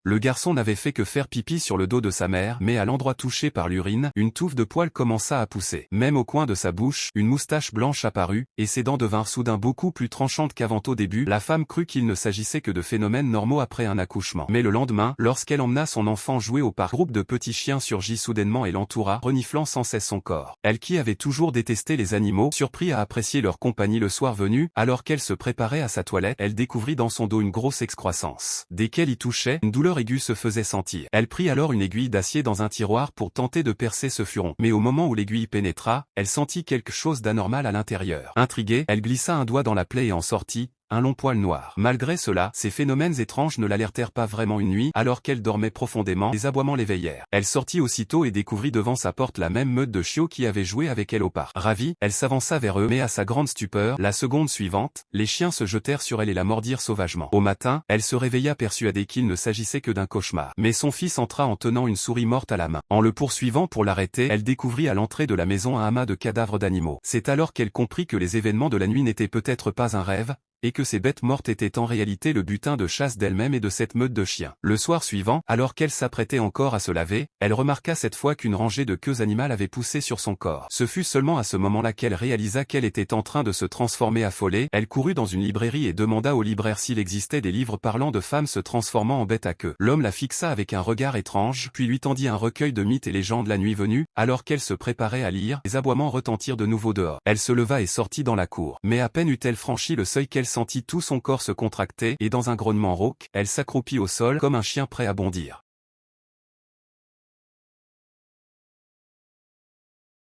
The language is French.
Le garçon n'avait fait que faire pipi sur le dos de sa mère, mais à l'endroit touché par l'urine, une touffe de poils commença à pousser. Même au coin de sa bouche, une moustache blanche apparut, et ses dents devinrent soudain beaucoup plus tranchantes qu'avant au début. La femme crut qu'il ne s'agissait que de phénomènes normaux après un accouchement. Mais le lendemain, lorsqu'elle emmena son enfant jouer au parc, groupe de petits chiens surgit soudainement et l'entoura, reniflant sans cesse son corps. Elle qui avait toujours détesté les animaux, surprit à apprécier leur compagnie le soir venu, alors qu'elle se préparait à sa toilette, elle découvrit dans son dos une grosse excroissance. Dès qu'elle y touchait, une douleur aiguë se faisait sentir. Elle prit alors une aiguille d'acier dans un tiroir pour tenter de percer ce furon. Mais au moment où l'aiguille pénétra, elle sentit quelque chose d'anormal à l'intérieur. Intriguée, elle glissa un doigt dans la plaie et en sortit un long poil noir. Malgré cela, ces phénomènes étranges ne l'alertèrent pas vraiment une nuit, alors qu'elle dormait profondément, les aboiements l'éveillèrent. Elle sortit aussitôt et découvrit devant sa porte la même meute de chiots qui avait joué avec elle au parc. Ravie, elle s'avança vers eux, mais à sa grande stupeur, la seconde suivante, les chiens se jetèrent sur elle et la mordirent sauvagement. Au matin, elle se réveilla persuadée qu'il ne s'agissait que d'un cauchemar. Mais son fils entra en tenant une souris morte à la main. En le poursuivant pour l'arrêter, elle découvrit à l'entrée de la maison un amas de cadavres d'animaux. C'est alors qu'elle comprit que les événements de la nuit n'étaient peut-être pas un rêve, et que ces bêtes mortes étaient en réalité le butin de chasse d'elle-même et de cette meute de chiens. Le soir suivant, alors qu'elle s'apprêtait encore à se laver, elle remarqua cette fois qu'une rangée de queues animales avait poussé sur son corps. Ce fut seulement à ce moment-là qu'elle réalisa qu'elle était en train de se transformer affolée. Elle courut dans une librairie et demanda au libraire s'il existait des livres parlant de femmes se transformant en bêtes à queue. L'homme la fixa avec un regard étrange, puis lui tendit un recueil de mythes et légendes. La nuit venue, alors qu'elle se préparait à lire, les aboiements retentirent de nouveau dehors. Elle se leva et sortit dans la cour. Mais à peine eut-elle franchi le seuil qu'elle sentit tout son corps se contracter, et dans un grognement rauque, elle s'accroupit au sol comme un chien prêt à bondir.